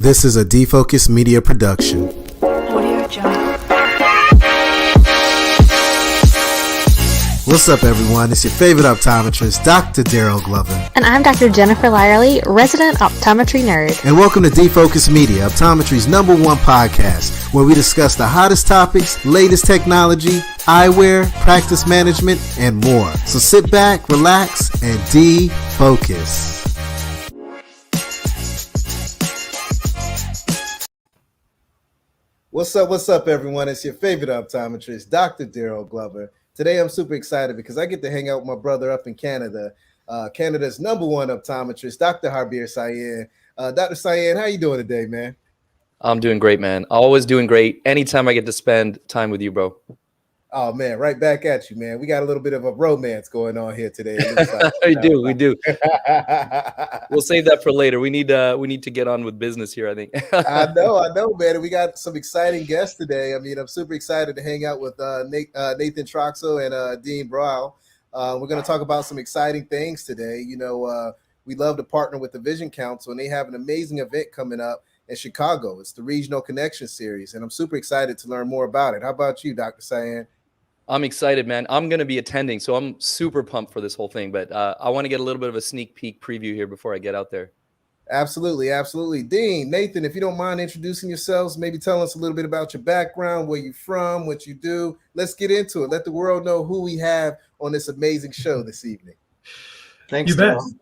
This is a Defocus Media production. Audio Jungle. What's up, everyone? It's your favorite optometrist, Dr. Darryl Glover. And I'm Dr. Jennifer Lyerly, resident optometry nerd. And welcome to Defocus Media, optometry's #1 podcast, where we discuss the hottest topics, latest technology, eyewear, practice management, and more. So sit back, relax, and defocus. What's up, everyone? It's your favorite optometrist, Dr. Darryl Glover. Today, I'm super excited because I get to hang out with my brother up in Canada, Canada's #1 optometrist, Dr. Harbir, Sian. Dr. Sian, how you doing today, man? I'm doing great, man. Always doing great. Anytime I get to spend time with you, bro. Oh, man, right back at you, man. We got a little bit of a romance going on here today. We do. We'll save that for later. We need to get on with business here, I think. I know, man. We got some exciting guests today. I mean, I'm super excited to hang out with Nathan Troxel and Dean Brow. We're going to talk about some exciting things today. You know, we love to partner with the Vision Council, and they have an amazing event coming up in Chicago. It's the Regional Connection Series, and I'm super excited to learn more about it. How about you, Dr. Sian? I'm excited, man. I'm going to be attending, so I'm super pumped for this whole thing. But I want to get a little bit of a sneak peek preview here before I get out there. Absolutely. Dean, Nathan, if you don't mind introducing yourselves, maybe tell us a little bit about your background, where you're from, what you do. Let's get into it. Let the world know who we have on this amazing show this evening. Thanks, you bet. Darryl.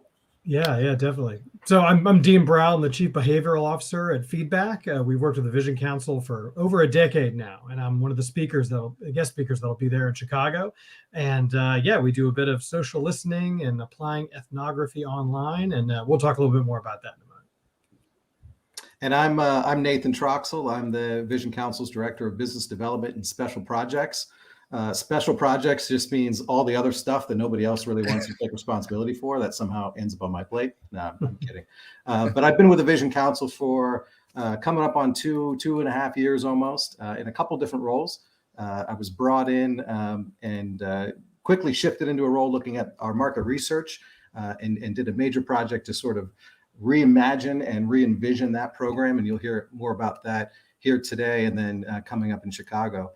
Yeah, definitely. So I'm Dean Brow. I'm the Chief Behavioral Officer at Feedback. We've worked with the Vision Council for over a decade now, and I'm one of the guest speakers that'll be there in Chicago. And we do a bit of social listening and applying ethnography online, and we'll talk a little bit more about that in a moment. And I'm Nathan Troxel. I'm the Vision Council's Director of Business Development and Special Projects. Special projects just means all the other stuff that nobody else really wants to take responsibility for. That somehow ends up on my plate. No, I'm kidding. But I've been with the Vision Council for coming up on two and a half years almost in a couple different roles. I was brought in and quickly shifted into a role looking at our market research and did a major project to sort of reimagine and re-envision that program. And you'll hear more about that here today and then coming up in Chicago.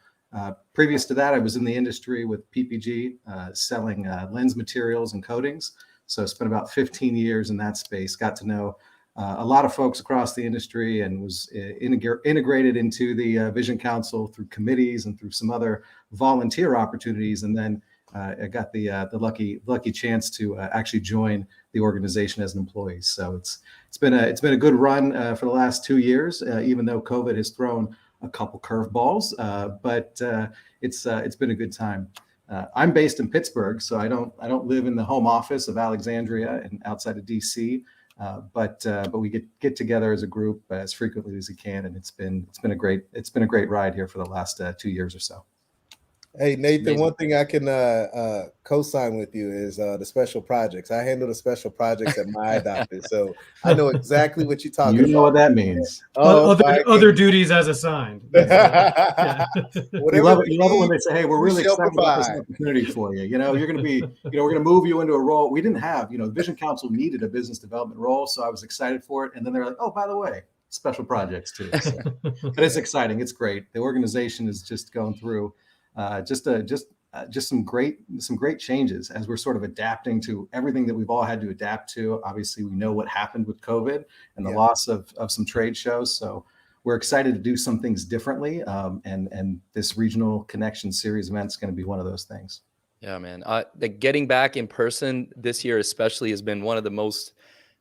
Previous to that, I was in the industry with PPG, selling lens materials and coatings. So I spent about 15 years in that space, got to know a lot of folks across the industry and was integrated into the Vision Council through committees and through some other volunteer opportunities. And then I got the lucky chance to actually join the organization as an employee. So it's been a good run for the last 2 years, even though COVID has thrown a couple curveballs, but it's been a good time. I'm based in Pittsburgh, so I don't live in the home office of Alexandria and outside of DC, but we get together as a group as frequently as we can, and it's been a great ride here for the last 2 years or so. Hey, Nathan, one thing I can co-sign with you is the special projects. I handle the special projeces at my eye doctor, so I know exactly what you're talking about. You know what that means. Other duties as assigned. Yeah. You love it when they say, hey, we're really excited about this opportunity for you. You know, you're going to be, we're going to move you into a role. We didn't have, the Vision Council needed a business development role, so I was excited for it. And then they're like, oh, by the way, special projects too. So. But it's exciting. It's great. The organization is just going through just some great changes as we're sort of adapting to everything that we've all had to adapt to. Obviously, we know what happened with COVID and the loss of some trade shows. So we're excited to do some things differently. And this Regional Connection Series event is going to be one of those things. Yeah, man. Getting back in person this year especially has been one of the most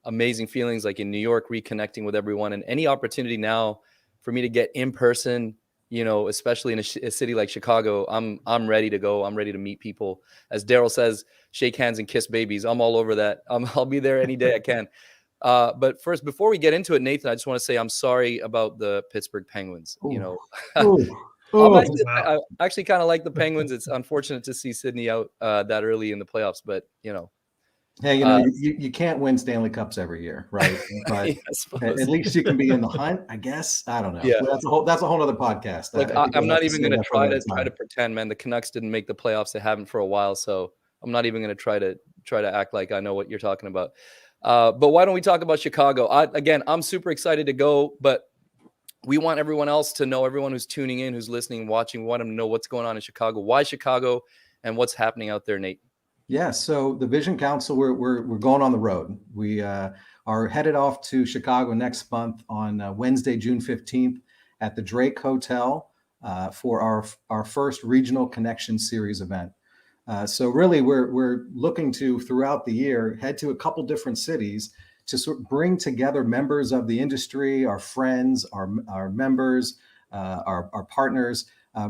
amazing feelings, like in New York, reconnecting with everyone, and any opportunity now for me to get in person, especially in a city like Chicago, I'm ready to go. I'm ready to meet people. As Darryl says, shake hands and kiss babies. I'm all over that. I'll be there any day I can. But first, before we get into it, Nathan, I just want to say I'm sorry about the Pittsburgh Penguins. I actually kind of like the Penguins. It's unfortunate to see Sydney out that early in the playoffs, but Hey, you can't win Stanley Cups every year, right? But at least you can be in the hunt, I guess. I don't know. Yeah. That's a whole other podcast. Look, I'm not even going to try to pretend, man. The Canucks didn't make the playoffs. They haven't for a while, so I'm not even going to try to act like I know what you're talking about. But why don't we talk about Chicago? Again, I'm super excited to go, but we want everyone else to know, everyone who's tuning in, who's listening, watching, we want them to know what's going on in Chicago. Why Chicago, and what's happening out there, Nate? Yeah, so the Vision Council, we're going on the road. We are headed off to Chicago next month on Wednesday, June 15th at the Drake Hotel for our first Regional Connection Series event. So really, we're looking to, throughout the year, head to a couple different cities to sort of bring together members of the industry, our friends, our members, our partners,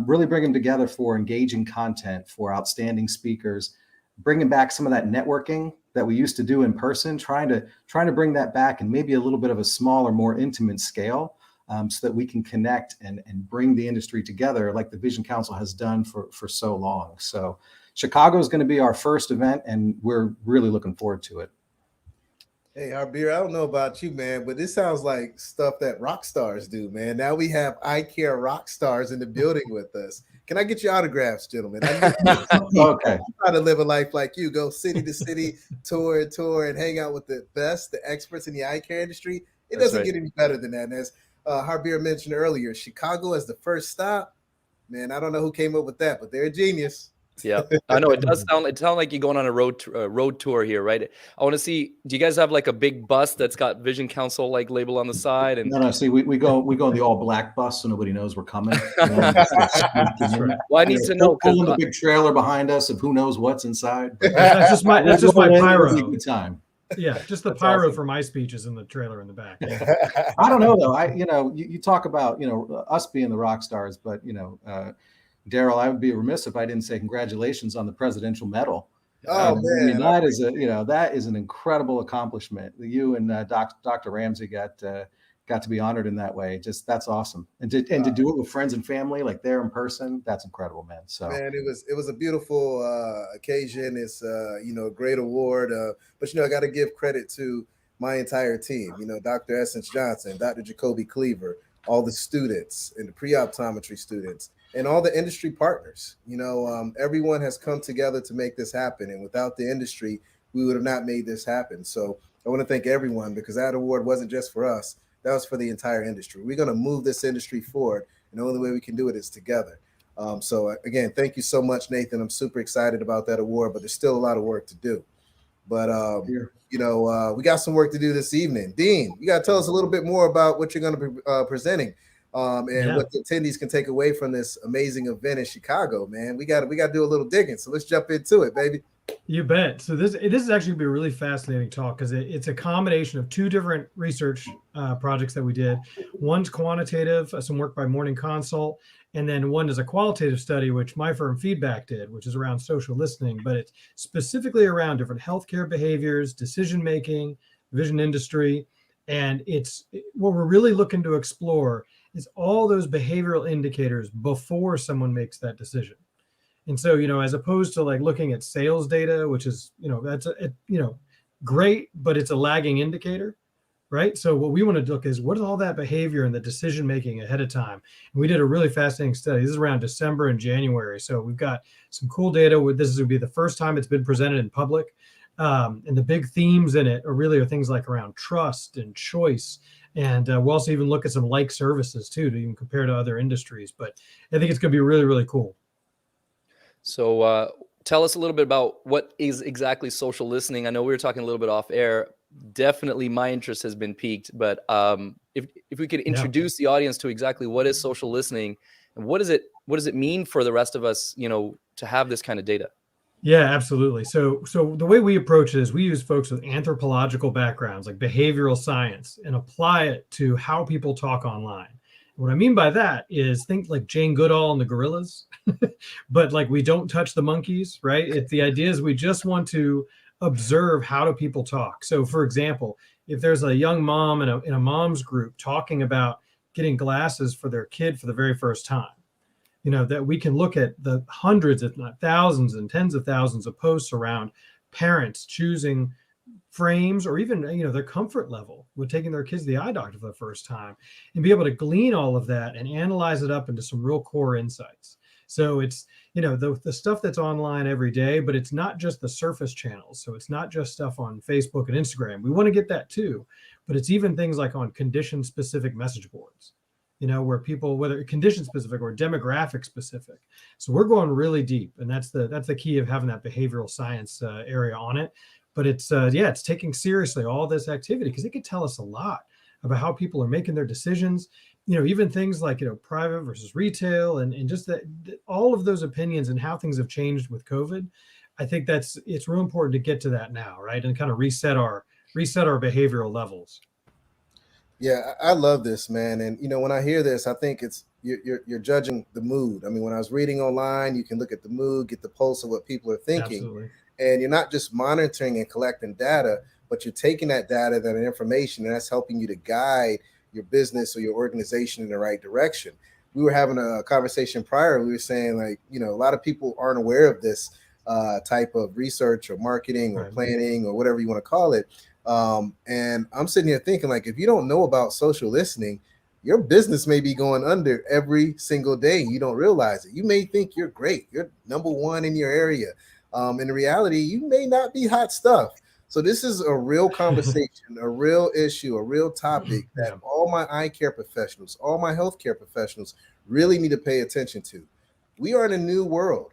really bring them together for engaging content, for outstanding speakers, bringing back some of that networking that we used to do in person, trying to bring that back and maybe a little bit of a smaller, more intimate scale, so that we can connect and bring the industry together like the Vision Council has done for so long. So Chicago is going to be our first event, and we're really looking forward to it. Hey, Harbir, I don't know about you, man, but this sounds like stuff that rock stars do, man. Now we have eye care rock stars in the building with us. Can I get your autographs, gentlemen? I Okay. try to live a life like you, go city to city, tour, and hang out with the best, the experts in the eye care industry. It doesn't get any better than that. And as Harbir mentioned earlier, Chicago as the first stop, man, I don't know who came up with that, but they're a genius. Yeah, I know it sound like you're going on a road tour here, right? I want to see. Do you guys have like a big bus that's got Vision Council like label on the side? And No. See, we go in the all black bus, so nobody knows we're coming. Well, I need to know, pulling the big trailer behind us of who knows what's inside. That's just my pyro. Good time. Yeah, just the pyro for my speech is in the trailer in the back. Yeah. I don't know though. You talk about us being the rock stars, but Darryl, I would be remiss if I didn't say congratulations on the Presidential Medal. Oh man, I mean, that is an incredible accomplishment. You and Dr. Ramsey got to be honored in that way. Just that's awesome, and to do it with friends and family, like there in person, that's incredible, man. So man, it was a beautiful occasion. It's a great award, but I got to give credit to my entire team. Dr. Essence Johnson, Dr. Jacoby Cleaver, all the students and the pre-optometry students, and all the industry partners. Everyone has come together to make this happen. And without the industry, we would have not made this happen. So I want to thank everyone, because that award wasn't just for us. That was for the entire industry. We're going to move this industry forward. And the only way we can do it is together. So again, thank you so much, Nathan. I'm super excited about that award, but there's still a lot of work to do. But, we got some work to do this evening. Dean, you got to tell us a little bit more about what you're going to be presenting. And what the attendees can take away from this amazing event in Chicago, man. We got to do a little digging. So let's jump into it, baby. You bet. So this is actually going to be a really fascinating talk, because it's a combination of two different research projects that we did. One's quantitative, some work by Morning Consult, and then one is a qualitative study, which my firm Feedback did, which is around social listening, but it's specifically around different healthcare behaviors, decision-making, vision industry. And it's what we're really looking to explore is all those behavioral indicators before someone makes that decision. And so, as opposed to like looking at sales data, which is, that's great, but it's a lagging indicator, right? So what we want to look is what is all that behavior and the decision making ahead of time. And we did a really fascinating study. This is around December and January. So we've got some cool data. This would be the first time it's been presented in public. And the big themes in it are things like around trust and choice. And we'll also even look at some like services too, to even compare to other industries. But I think it's going to be really, really cool. So tell us a little bit about what is exactly social listening. I know we were talking a little bit off air. Definitely my interest has been piqued, but if we could introduce the audience to exactly what is social listening and what does it mean for the rest of us, to have this kind of data? Yeah, absolutely. So the way we approach it is we use folks with anthropological backgrounds like behavioral science and apply it to how people talk online. What I mean by that is think like Jane Goodall and the gorillas, but like we don't touch the monkeys, right? The idea is we just want to observe how do people talk. So for example, if there's a young mom in a mom's group talking about getting glasses for their kid for the very first time, that we can look at the hundreds, if not thousands and tens of thousands of posts around parents choosing frames or even, their comfort level with taking their kids to the eye doctor for the first time, and be able to glean all of that and analyze it up into some real core insights. So it's, the stuff that's online every day, but it's not just the surface channels. So it's not just stuff on Facebook and Instagram. We want to get that too, but it's even things like on condition specific message boards, where people, whether condition specific or demographic specific. So we're going really deep, and that's the key of having that behavioral science area on it. But it's taking seriously all this activity, because it could tell us a lot about how people are making their decisions. Even things like, private versus retail, and just that all of those opinions and how things have changed with COVID. I think it's real important to get to that now, right? And kind of reset our behavioral levels. Yeah, I love this, man. And when I hear this, I think it's you're judging the mood. I mean, when I was reading online, you can look at the mood, get the pulse of what people are thinking. Absolutely. And you're not just monitoring and collecting data, but you're taking that data, that information, and that's helping you to guide your business or your organization in the right direction. We were having a conversation prior. We were saying, like, a lot of people aren't aware of this type of research or marketing or planning or whatever you want to call it. And I'm sitting here thinking, like, if you don't know about social listening, your business may be going under every single day. You don't realize it. You may think you're great. You're number one in your area. In reality, you may not be hot stuff. So this is a real conversation, a real issue, a real topic that all my eye care professionals, all my healthcare professionals really need to pay attention to. We are in a new world,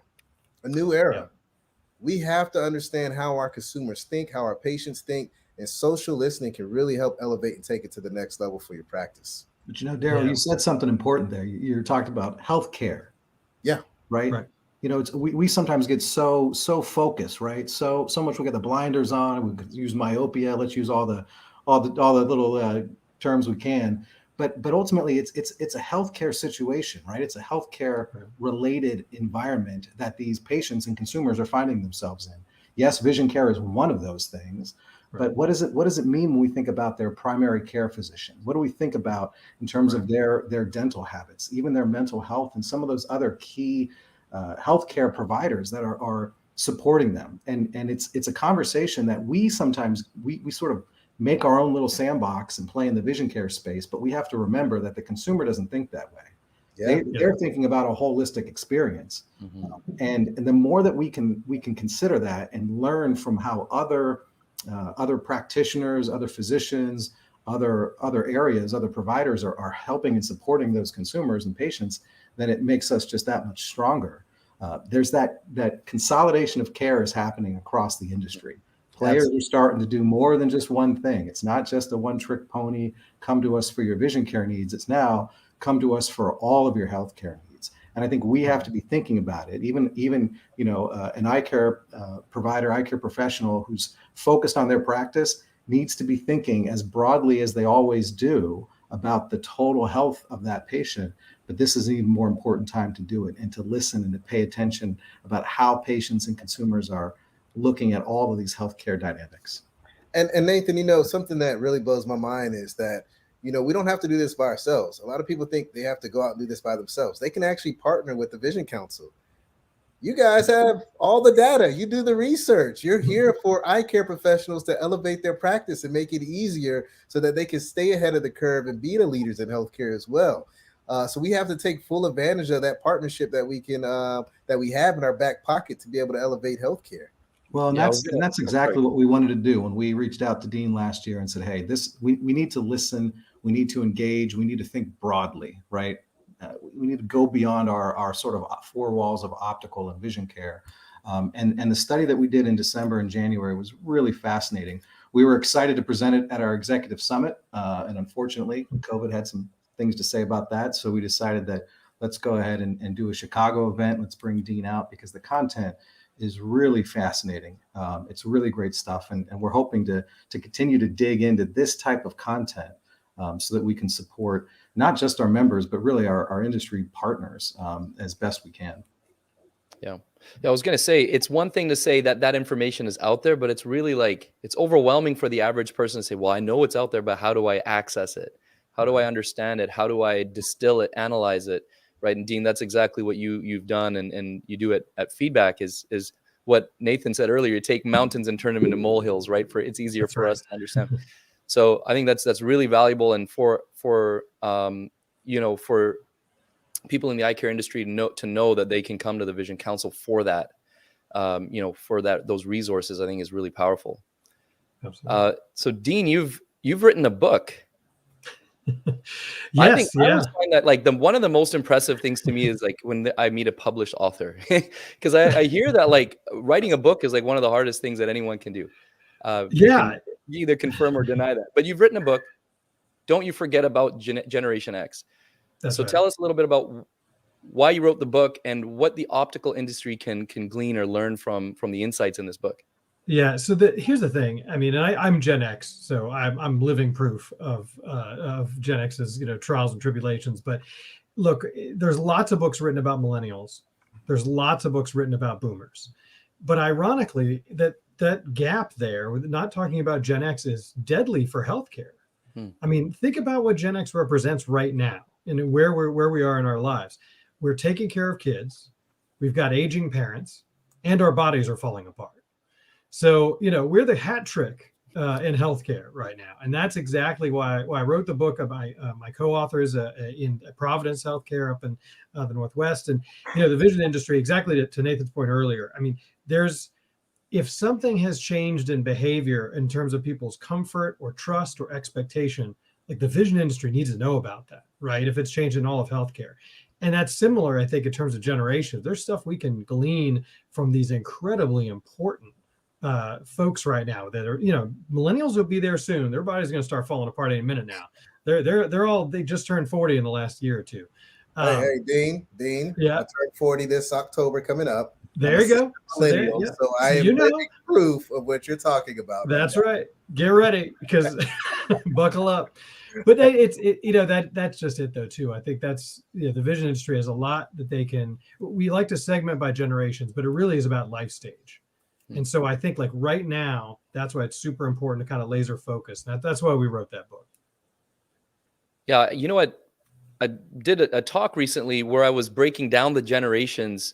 a new era. Yeah. We have to understand how our consumers think, how our patients think, and social listening can really help elevate and take it to the next level for your practice. But Darryl, you said something important there. You talked about healthcare. Yeah. Right. We sometimes get so focused, right? So much we get the blinders on. We could use myopia. Let's use all the little terms we can. But ultimately, it's a healthcare situation, right? It's a healthcare related environment that these patients and consumers are finding themselves in. Yes, vision care is one of those things. But what does it mean when we think about their primary care physician? What do we think about in terms of their dental habits, even their mental health, and some of those other key healthcare providers that are supporting them? And it's a conversation that we sometimes we sort of make our own little sandbox and play in the vision care space, but we have to remember that the consumer doesn't think that way. They're thinking about a holistic experience. And the more that we can consider that and learn from how other practitioners, other physicians, other areas, other providers are helping and supporting those consumers and patients, then it makes us just that much stronger. There's that consolidation of care is happening across the industry. Players are starting to do more than just one thing. It's not just a one-trick pony, come to us for your vision care needs. It's now come to us for all of your healthcare needs. And I think we have to be thinking about it. Even an eye care provider, eye care professional who's focused on their practice needs to be thinking as broadly as they always do about the total health of that patient. But this is an even more important time to do it and to listen and to pay attention about how patients and consumers are looking at all of these healthcare dynamics. And Nathan, something that really blows my mind is that, we don't have to do this by ourselves. A lot of people think they have to go out and do this by themselves. They can actually partner with the Vision Council. You guys have all the data. You do the research. You're here for eye care professionals to elevate their practice and make it easier so that they can stay ahead of the curve and be the leaders in healthcare as well. So we have to take full advantage of that partnership that we can that we have in our back pocket to be able to elevate healthcare. Well, and that's exactly what we wanted to do when we reached out to Dean last year and said, hey, we need to listen, we need to engage, we need to think broadly, right? We need to go beyond our sort of four walls of optical and vision care. And the study that we did in December and January was really fascinating. We were excited to present it at our executive summit. And unfortunately, COVID had some things to say about that. So we decided that let's go ahead and do a Chicago event. Let's bring Dean out because the content is really fascinating. It's really great stuff. And we're hoping to continue to dig into this type of content so that we can support not just our members, but really our industry partners as best we can. Yeah, I was going to say, it's one thing to say that information is out there, but it's really it's overwhelming for the average person to say, well, I know it's out there, but how do I access it? How do I understand it? How do I distill it, analyze it? Right. And Dean, that's exactly what you've done. And you do it at Feedback is what Nathan said earlier. You take mountains and turn them into molehills, right? It's easier for us to understand. So I think that's really valuable. And for people in the eye care industry to know that they can come to the Vision Council for that, for those resources, I think is really powerful. Absolutely. So Dean, you've written a book. Yes, I think I always find that like one of the most impressive things to me is like when I meet a published author, because I hear that like writing a book is like one of the hardest things that anyone can do. You can either confirm or deny that, but you've written a book. Don't you forget about Generation X. That's so right. Tell us a little bit about why you wrote the book and what the optical industry can glean or learn from the insights in this book. Yeah. So here's the thing. I mean, I'm Gen X, so I'm living proof of Gen X's trials and tribulations. But look, there's lots of books written about millennials. There's lots of books written about boomers. But ironically, that gap there, with not talking about Gen X, is deadly for healthcare. I mean, think about what Gen X represents right now and where we are in our lives. We're taking care of kids. We've got aging parents, and our bodies are falling apart. So, we're the hat trick in healthcare right now. And that's exactly why I wrote the book. Of my co-authors in Providence Healthcare up in the Northwest. And, the vision industry, exactly to Nathan's point earlier. I mean, if something has changed in behavior in terms of people's comfort or trust or expectation, like the vision industry needs to know about that, right? If it's changed in all of healthcare. And that's similar, I think, in terms of generations. There's stuff we can glean from these incredibly important folks right now that are, millennials will be there soon. Their body's going to start falling apart any minute now. They just turned 40 in the last year or two. Hey, Dean, yeah, I turned 40 this October coming up. There you go. So I am living proof of what you're talking about. That's right. Get ready, because buckle up. But that's just it though too. I think that's the vision industry has a lot that we like to segment by generations, but it really is about life stage. And so I think like right now, that's why it's super important to kind of laser focus. That's why we wrote that book. Yeah. You know what? I did a talk recently where I was breaking down the generations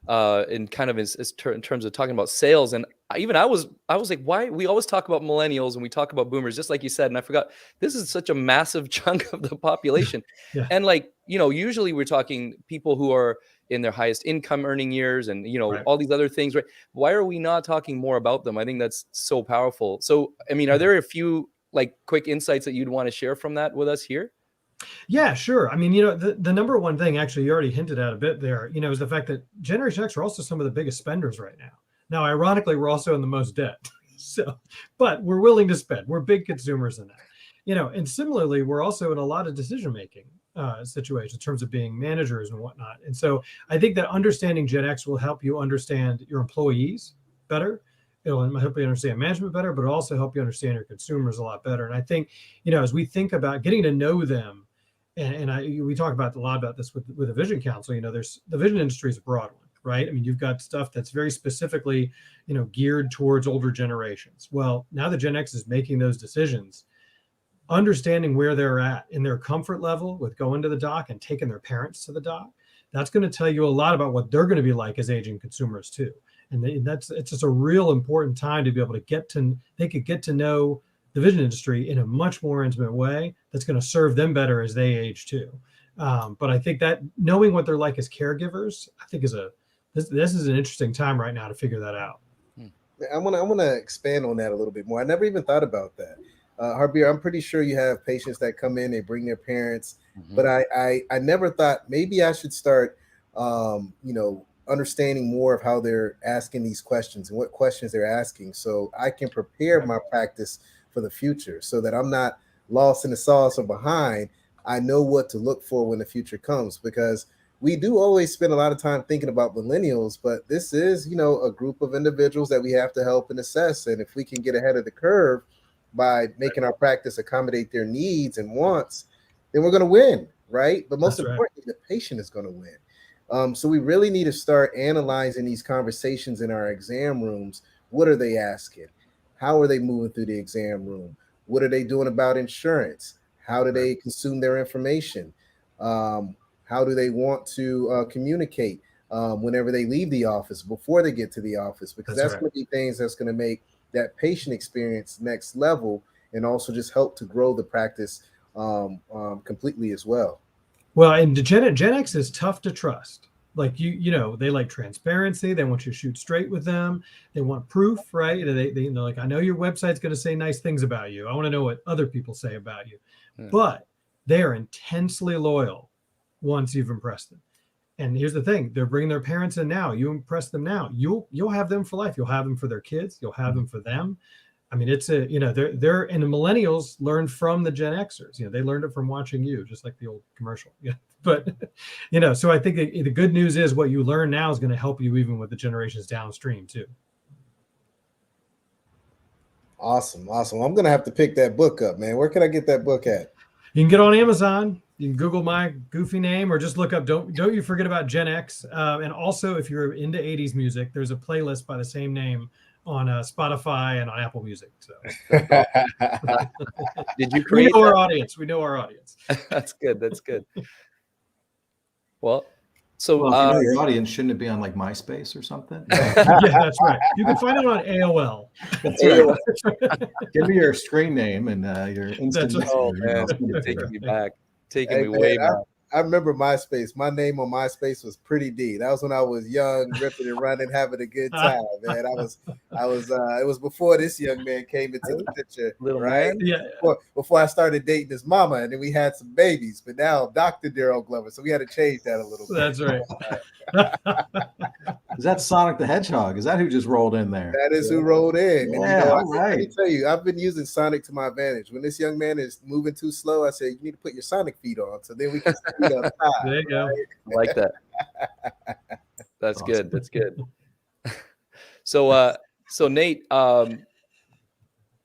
in kind of in terms of talking about sales. And I was like, why we always talk about millennials and we talk about boomers, just like you said. And I forgot, this is such a massive chunk of the population. Yeah. And like, usually we're talking people who are in their highest income earning years and, Right. all these other things, right? Why are we not talking more about them? I think that's so powerful. So, I mean, are there a few like quick insights that you'd want to share from that with us here? Yeah, sure. I mean, the number one thing, actually, you already hinted at a bit there, is the fact that Generation X are also some of the biggest spenders right now. Now, ironically, we're also in the most debt. But we're willing to spend. We're big consumers in that. And similarly, we're also in a lot of decision-making situations in terms of being managers and whatnot. And so I think that understanding Gen X will help you understand your employees better. It'll help you understand management better, but it'll also help you understand your consumers a lot better. And I think, as we think about getting to know them, we talk about a lot about this with the Vision Council. There's the vision industry is a broad one, right? I mean, you've got stuff that's very specifically, geared towards older generations. Well, now that Gen X is making those decisions, understanding where they're at in their comfort level with going to the doc and taking their parents to the doc, that's going to tell you a lot about what they're going to be like as aging consumers too. And it's just a real important time to be able to get to know the vision industry in a much more intimate way that's going to serve them better as they age too. But I think that knowing what they're like as caregivers, I think this is an interesting time right now to figure that out. I want to expand on that a little bit more. I never even thought about that. Harbir, I'm pretty sure you have patients that come in, they bring their parents, but I never thought maybe I should start, understanding more of how they're asking these questions and what questions they're asking, so I can prepare my practice for the future, so that I'm not lost in the sauce or behind. I know what to look for when the future comes, because we do always spend a lot of time thinking about millennials, but this is, a group of individuals that we have to help and assess. And if we can get ahead of the curve by making our practice accommodate their needs and wants, then we're going to win, right? But most importantly, the patient is going to win. So we really need to start analyzing these conversations in our exam rooms. What are they asking? How are they moving through the exam room? What are they doing about insurance? How do they consume their information? How do they want to communicate whenever they leave the office, before they get to the office? Because that's going to be things that's going to make that patient experience next level, and also just help to grow the practice completely as well. Well, and Gen X is tough to trust. Like you know, they like transparency. They want you to shoot straight with them. They want proof, right? They're like, I know your website's going to say nice things about you. I want to know what other people say about you. But they are intensely loyal once you've impressed them. And here's the thing: they're bringing their parents in now. You impress them now, you'll have them for life. You'll have them for their kids. You'll have them for them. I mean, it's a, you know, they're and the millennials learned from the Gen Xers. You know, they learned it from watching you, just like the old commercial. Yeah. But, you know, so I think the good news is what you learn now is going to help you even with the generations downstream too. Awesome. I'm going to have to pick that book up, man. Where can I get that book at? You can get on Amazon. You can Google my goofy name or just look up, don't you forget about Gen X. And also, if you're into 80s music, there's a playlist by the same name on Spotify and on Apple Music. So did you create our audience? We know our audience. That's good. Well, if you know your audience, shouldn't it be on like MySpace or something? Yeah, that's right. You can find it on AOL. That's right. Give me your screen name and your instant. Oh man, taking me back, way back. I remember MySpace. My name on MySpace was Pretty D. That was when I was young, ripping and running, having a good time, man. It was before this young man came into the picture, right? Man? Yeah. Before I started dating his mama, and then we had some babies. But now Dr. Darryl Glover, so we had to change that a little bit. That's right. Is that Sonic the Hedgehog? Is that who just rolled in there? That is who rolled in. Yeah, And, right. Let me tell you, I've been using Sonic to my advantage. When this young man is moving too slow, I say, you need to put your Sonic feet on, so then we can speed up time. There you go. I like that. That's awesome. Good. That's good. So Nate, I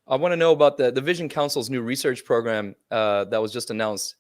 want to know about the Vision Council's new research program that was just announced.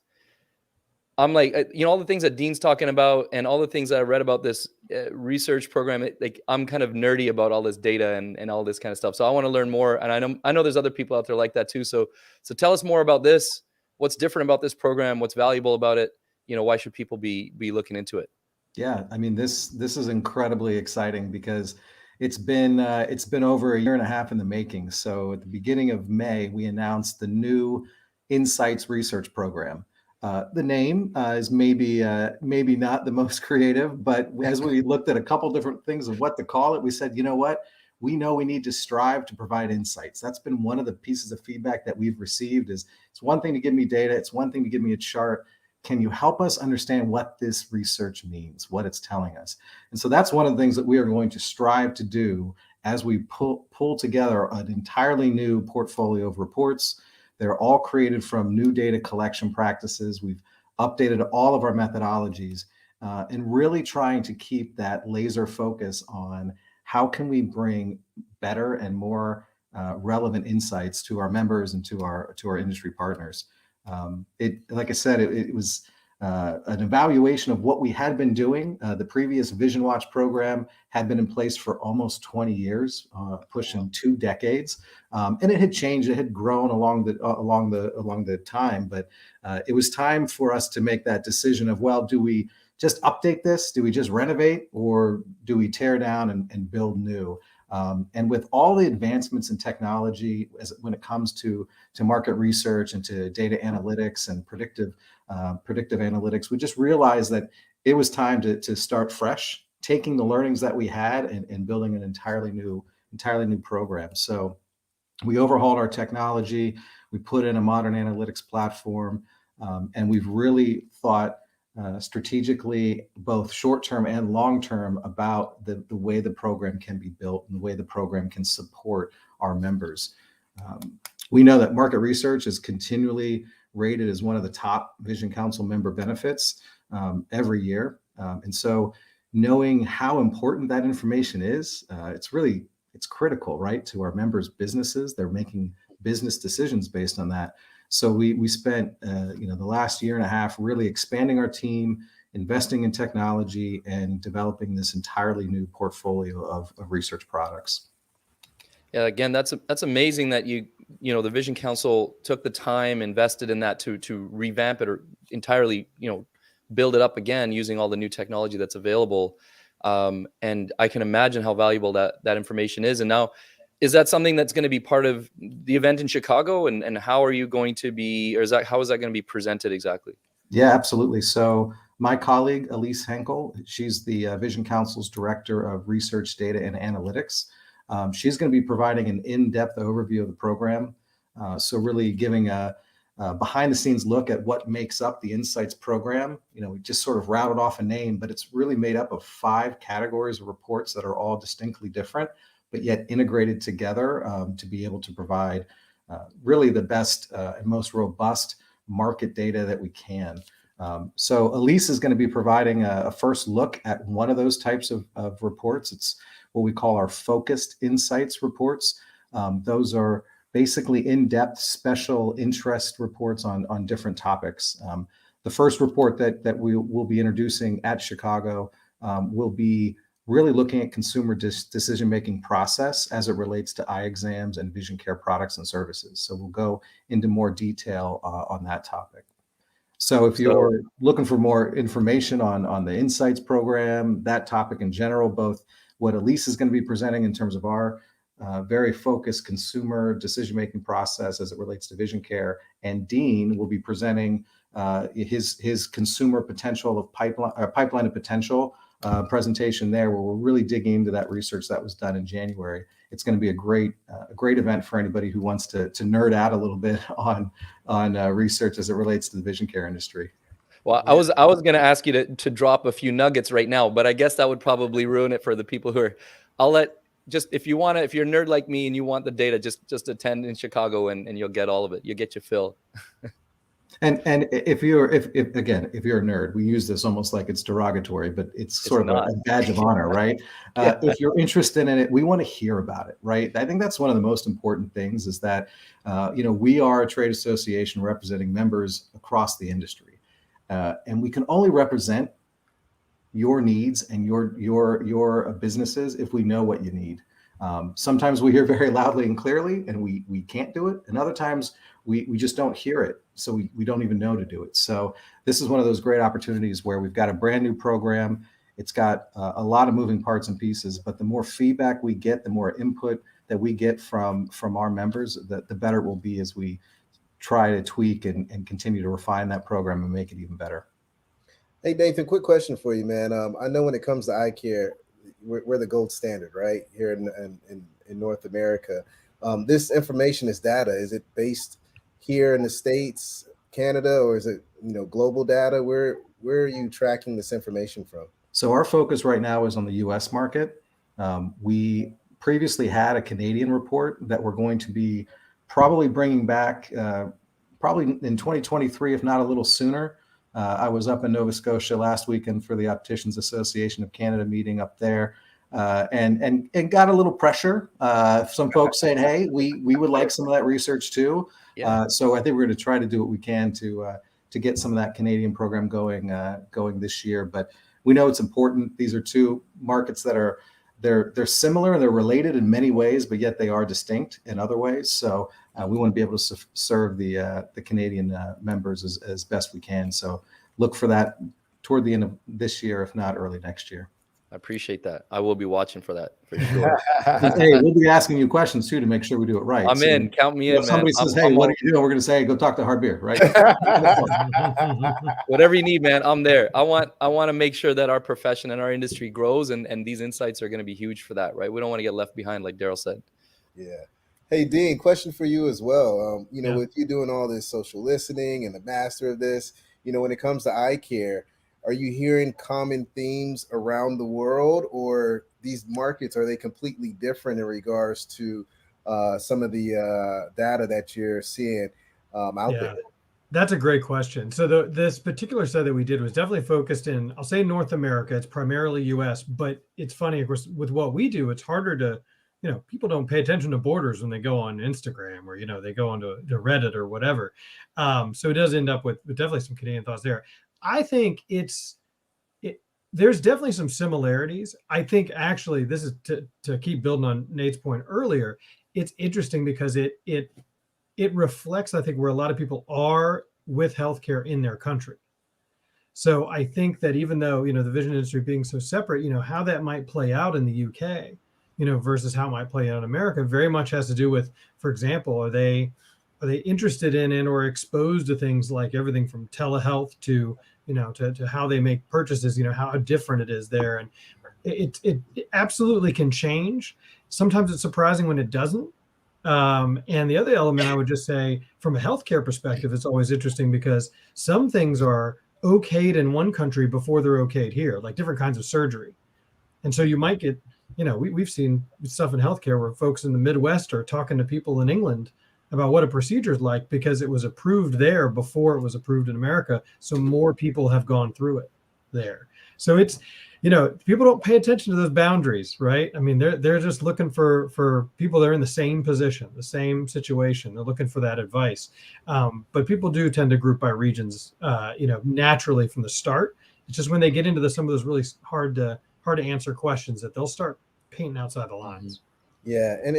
I'm like, you know, all the things that Dean's talking about and all the things that I read about this research program, I'm kind of nerdy about all this data and all this kind of stuff. So I want to learn more. And I know there's other people out there like that too. So tell us more about this. What's different about this program? What's valuable about it? You know, why should people be looking into it? Yeah, I mean, this is incredibly exciting because it's been over a year and a half in the making. So at the beginning of May, we announced the new Insights Research Program. The name is maybe not the most creative, but as we looked at a couple different things of what to call it, we said, you know what? We know we need to strive to provide insights. That's been one of the pieces of feedback that we've received is it's one thing to give me data. It's one thing to give me a chart. Can you help us understand what this research means, what it's telling us? And so that's one of the things that we are going to strive to do as we pull together an entirely new portfolio of reports. They're all created from new data collection practices. We've updated all of our methodologies and really trying to keep that laser focus on how can we bring better and more relevant insights to our members and to our industry partners. Like I said, it was an evaluation of what we had been doing. The previous Vision Watch program had been in place for almost 20 years, pushing 2 decades, and it had changed. It had grown along the time, but it was time for us to make that decision of, well, do we just update this? Do we just renovate, or do we tear down and build new? And with all the advancements in technology, when it comes to market research and to data analytics and predictive analytics, we just realized that it was time to start fresh, taking the learnings that we had and building an entirely new program. So we overhauled our technology, we put in a modern analytics platform, and we've really thought strategically, both short-term and long-term, about the way the program can be built and the way the program can support our members. We know that market research is continually rated as one of the top Vision Council member benefits every year. And so knowing how important that information is, it's critical, right, to our members' businesses. They're making business decisions based on that. So we spent the last year and a half really expanding our team, investing in technology, and developing this entirely new portfolio of research products. Yeah, again, that's amazing that the Vision Council took the time, invested in that to revamp it or entirely build it up again using all the new technology that's available. And I can imagine how valuable that information is. And now, is that something that's going to be part of the event in Chicago? And how are you going to be, or how is that going to be presented exactly? Yeah, absolutely. So my colleague, Elise Henkel, she's the Vision Council's Director of Research, Data, and Analytics. She's going to be providing an in-depth overview of the program. So really giving a behind-the-scenes look at what makes up the Insights program. We just sort of routed off a name, but it's really made up of 5 categories of reports that are all distinctly different, but yet integrated together to be able to provide really the best and most robust market data that we can. So Elise is going to be providing a first look at one of those types of reports. It's what we call our focused insights reports. Those are basically in-depth special interest reports on different topics. The first report that we will be introducing at Chicago will be really looking at consumer decision-making process as it relates to eye exams and vision care products and services. So we'll go into more detail on that topic. So if you're looking for more information on the Insights program, that topic in general, both what Elise is going to be presenting in terms of our very focused consumer decision-making process as it relates to vision care, and Dean will be presenting his consumer potential of pipeline of potential presentation there, where we're really digging into that research that was done in January. It's going to be a great event for anybody who wants to nerd out a little bit on research as it relates to the vision care industry. Well, I was going to ask you to drop a few nuggets right now, but I guess that would probably ruin it for the people who are. I'll let if you're a nerd like me and you want the data, just attend in Chicago and you'll get all of it. You'll get your fill. And if you're a nerd, we use this almost like it's derogatory, but it's sort of a badge of honor, right? Yeah. If you're interested in it, we want to hear about it, right? I think that's one of the most important things is that, we are a trade association representing members across the industry, and we can only represent your needs and your businesses if we know what you need. Sometimes we hear very loudly and clearly, and we can't do it, and other times we just don't hear it, so we don't even know to do it. So this is one of those great opportunities where we've got a brand new program. It's got a lot of moving parts and pieces, but the more feedback we get, the more input that we get from our members, the better it will be as we try to tweak and continue to refine that program and make it even better. Hey, Nathan, quick question for you, man. I know when it comes to eye care, we're the gold standard, right, here in North America. This information is data. Is it based here in the States, Canada, or is it global data? Where are you tracking this information from? So our focus right now is on the U.S. market. We previously had a Canadian report that we're going to be probably bringing back probably in 2023, if not a little sooner. I was up in Nova Scotia last weekend for the Opticians Association of Canada meeting up there, and got a little pressure. Some folks saying, "Hey, we would like some of that research too." Yeah. So I think we're going to try to do what we can to get some of that Canadian program going this year. But we know it's important. These are two markets that are they're similar and they're related in many ways, but yet they are distinct in other ways. So we want to be able to serve the Canadian members as best we can. So look for that toward the end of this year, if not early next year. I appreciate that. I will be watching for that for sure. Hey, we'll be asking you questions too to make sure we do it right. I'm in. Count me in, man. Somebody says, "Hey, what are you doing?" We're going to say, "Go talk to Harbir," right? Whatever you need, man. I'm there. I want to make sure that our profession and our industry grows, and these insights are going to be huge for that, right? We don't want to get left behind, like Darryl said. Yeah. Hey, Dean, question for you as well. With you doing all this social listening and the master of this, when it comes to eye care, are you hearing common themes around the world, or these markets, are they completely different in regards to some of the data that you're seeing out there? That's a great question. So this particular study that we did was definitely focused in, I'll say North America. It's primarily US, but it's funny, of course, with what we do, it's harder to, people don't pay attention to borders when they go on Instagram or, they go onto Reddit or whatever. So it does end up with definitely some Canadian thoughts there. I think there's definitely some similarities. I think actually this is to keep building on Nate's point earlier. It's interesting because it reflects, I think, where a lot of people are with healthcare in their country. So I think that even though, the vision industry being so separate, how that might play out in the UK, versus how it might play out in America very much has to do with, for example, are they Are they interested in and or exposed to things like everything from telehealth to, to how they make purchases, how different it is there. And it absolutely can change. Sometimes it's surprising when it doesn't. And the other element, I would just say, from a healthcare perspective, it's always interesting because some things are okayed in one country before they're okayed here, like different kinds of surgery. And so you might get, we've seen stuff in healthcare where folks in the Midwest are talking to people in England about what a procedure is like because it was approved there before it was approved in America. So more people have gone through it there. So it's, people don't pay attention to those boundaries, right? I mean, they're just looking for people that are in the same position, the same situation. They're looking for that advice. But people do tend to group by regions, naturally from the start. It's just when they get into some of those really hard to answer questions that they'll start painting outside the lines. Yeah, and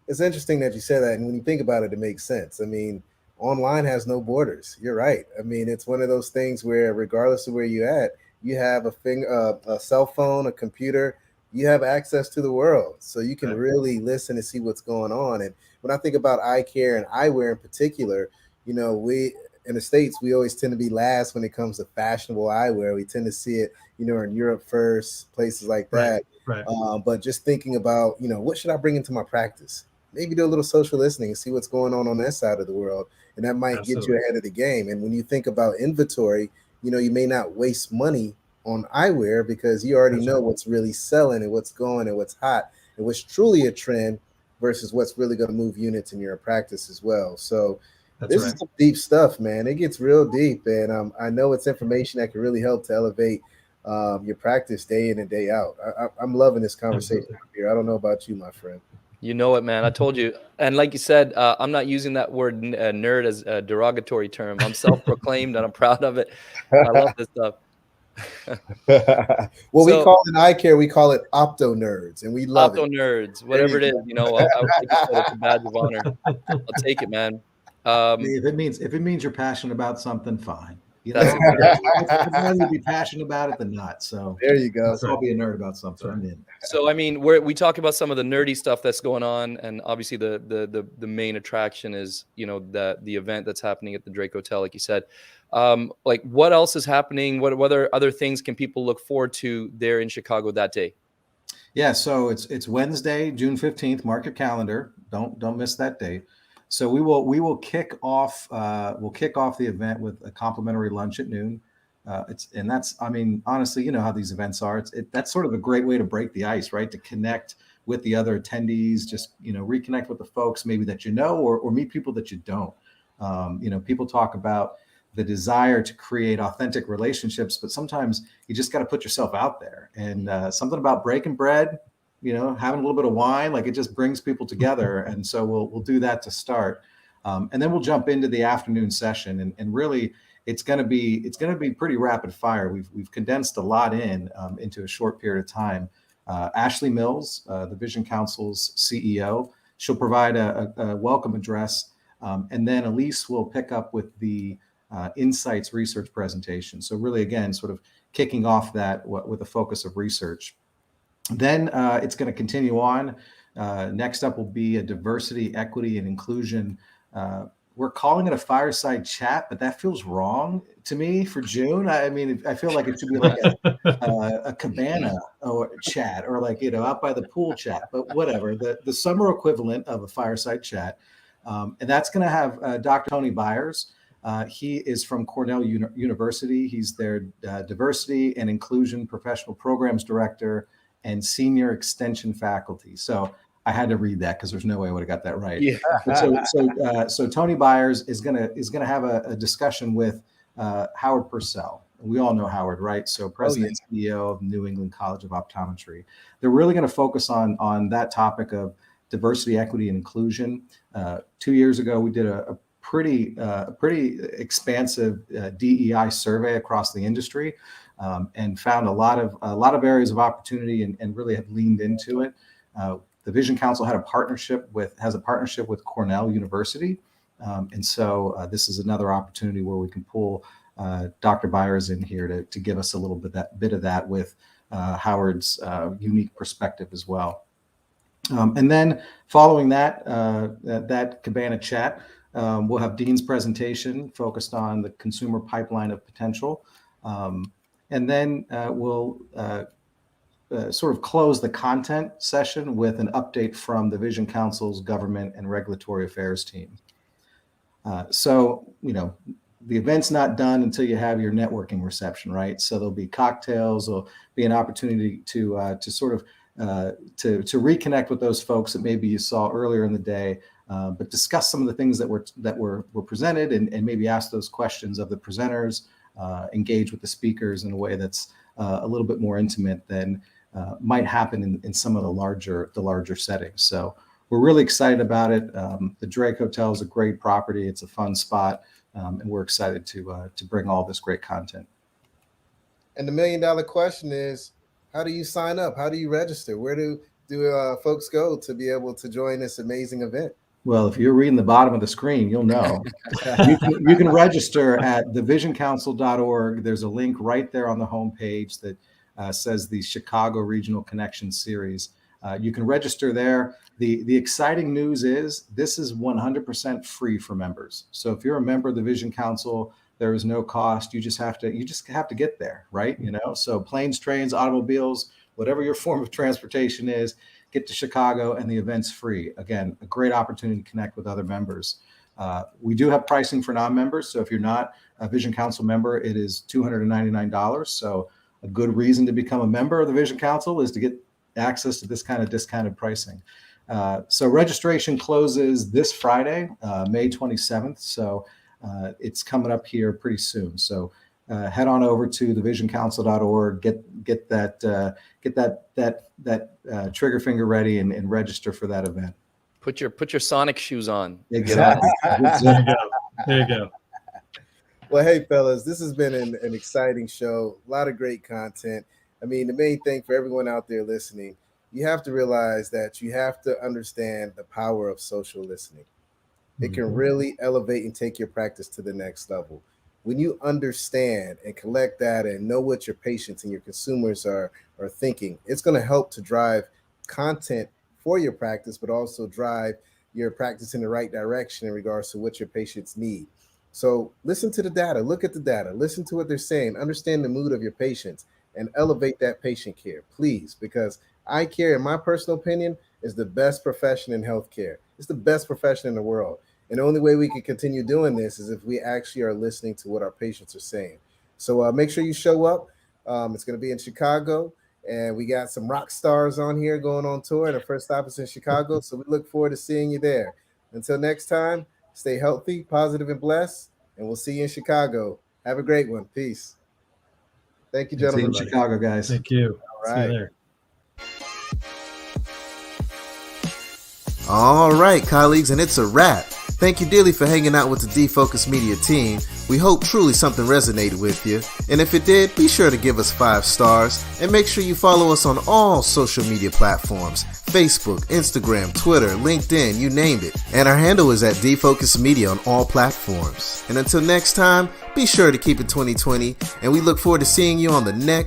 it's interesting that you said that, and when you think about it, it makes sense. I mean, online has no borders. You're right. I mean, it's one of those things where, regardless of where you're at, you have a cell phone, a computer, you have access to the world, so you can really listen and see what's going on. And when I think about eye care and eyewear in particular, we in the States, we always tend to be last when it comes to fashionable eyewear. We tend to see it, in Europe first, places like that. Right. But just thinking about, what should I bring into my practice? Maybe do a little social listening and see what's going on that side of the world. And that might get you ahead of the game. And when you think about inventory, you may not waste money on eyewear because you already know what's really selling and what's going and what's hot and what's truly a trend versus what's really going to move units in your practice as well. So this is some deep stuff, man. It gets real deep. And I know it's information that can really help to elevate your practice day in and day out. I'm loving this conversation here. I don't know about you, my friend. You know it, man. I told you. And like you said, I'm not using that word nerd as a derogatory term. I'm self-proclaimed and I'm proud of it. I love this stuff. Well, we call it eye care. We call it opto nerds, and we love opto nerds, whatever it is. I'll take it. It's a badge of honor. I'll take it, man. If it means you're passionate about something, fine. I'd rather be passionate about it than not. So there you go. I'll be a nerd about something. I'm in. So I mean, we talk about some of the nerdy stuff that's going on, and obviously the main attraction is the event that's happening at the Drake Hotel, like you said. Like what else is happening? What other things can people look forward to there in Chicago that day? Yeah, so it's Wednesday, June 15th. Mark your calendar. Don't miss that date. So we will kick off the event with a complimentary lunch at noon. Honestly, how these events are. That's sort of a great way to break the ice, right? To connect with the other attendees, just reconnect with the folks maybe that or meet people that you don't. People talk about the desire to create authentic relationships, but sometimes you just got to put yourself out there. And something about breaking bread, having a little bit of wine, like it just brings people together. And so we'll do that to start. And then we'll jump into the afternoon session. And really it's going to be pretty rapid fire. We've condensed a lot into a short period of time. Ashley Mills, the Vision Council's CEO, she'll provide a welcome address. And then Elise will pick up with the insights research presentation. So really, again, sort of kicking off that with a focus of research. Then it's going to continue on. Next up will be a diversity, equity, and inclusion. We're calling it a fireside chat, but that feels wrong to me for June. I mean, I feel like it should be like a cabana or chat, or like out by the pool chat. But whatever, the summer equivalent of a fireside chat, and that's going to have Dr. Tony Byers. He is from Cornell University. He's their diversity and inclusion professional programs director and senior extension faculty. So I had to read that because there's no way I would have got that right. Yeah. So Tony Byers is gonna have a discussion with Howard Purcell. We all know Howard, right? So president and CEO of New England College of Optometry. They're really going to focus on that topic of diversity, equity, and inclusion. 2 years ago, we did a pretty expansive DEI survey across the industry. And found a lot of areas of opportunity and really have leaned into it. The Vision Council has a partnership with Cornell University. And so this is another opportunity where we can pull Dr. Byers in here to give us a little bit of that with Howard's unique perspective as well. And then following that Cabana chat, we'll have Dean's presentation focused on the consumer pipeline of potential. And then we'll sort of close the content session with an update from the Vision Council's government and regulatory affairs team. So, the event's not done until you have your networking reception, right? So there'll be cocktails, there'll be an opportunity to sort of to reconnect with those folks that maybe you saw earlier in the day, but discuss some of the things that were presented, and maybe ask those questions of the presenters, engage with the speakers in a way that's a little bit more intimate than might happen in some of the larger settings. So we're really excited about it. The Drake Hotel is a great property. It's a fun spot, and we're excited to bring all this great content. And the $1 million question is, how do you sign up? How do you register? Where do folks go to be able to join this amazing event? Well, if you're reading the bottom of the screen, you'll know. You can register at thevisioncouncil.org. There's a link right there on the homepage that says the Chicago Regional Connection Series. You can register there. The exciting news is this is 100% free for members. So if you're a member of the Vision Council, there is no cost. You just have to get there, right? So planes, trains, automobiles, whatever your form of transportation is, get to Chicago, and the event's free. Again, a great opportunity to connect with other members. We do have pricing for non-members. So if you're not a Vision Council member, it is $299. So a good reason to become a member of the Vision Council is to get access to this kind of discounted pricing. So registration closes this Friday, May 27th. So it's coming up here pretty soon. So head on over to thevisioncouncil.org, get that trigger finger ready and register for that event. Put your Sonic shoes on. Exactly. There you go. Well, hey, fellas, this has been an exciting show. A lot of great content. I mean, the main thing for everyone out there listening, you have to realize that you have to understand the power of social listening. It can really elevate and take your practice to the next level. When you understand and collect data and know what your patients and your consumers are thinking, it's going to help to drive content for your practice, but also drive your practice in the right direction in regards to what your patients need. So listen to the data, look at the data, listen to what they're saying, understand the mood of your patients, and elevate that patient care, please, because eye care, in my personal opinion, is the best profession in healthcare. It's the best profession in the world. And the only way we can continue doing this is if we actually are listening to what our patients are saying. So make sure you show up. It's going to be in Chicago, and we got some rock stars on here going on tour. And the first stop is in Chicago. So we look forward to seeing you there. Until next time, stay healthy, positive, and blessed. And we'll see you in Chicago. Have a great one. Peace. Thank you, gentlemen. See you in Chicago, guys. Thank you. All right. See you there. All right, colleagues, and it's a wrap. Thank you dearly for hanging out with the D-Focus Media team. We hope truly something resonated with you. And if it did, be sure to give us 5 stars. And make sure you follow us on all social media platforms. Facebook, Instagram, Twitter, LinkedIn, you named it. And our handle is at D-Focus Media on all platforms. And until next time, be sure to keep it 2020. And we look forward to seeing you on the next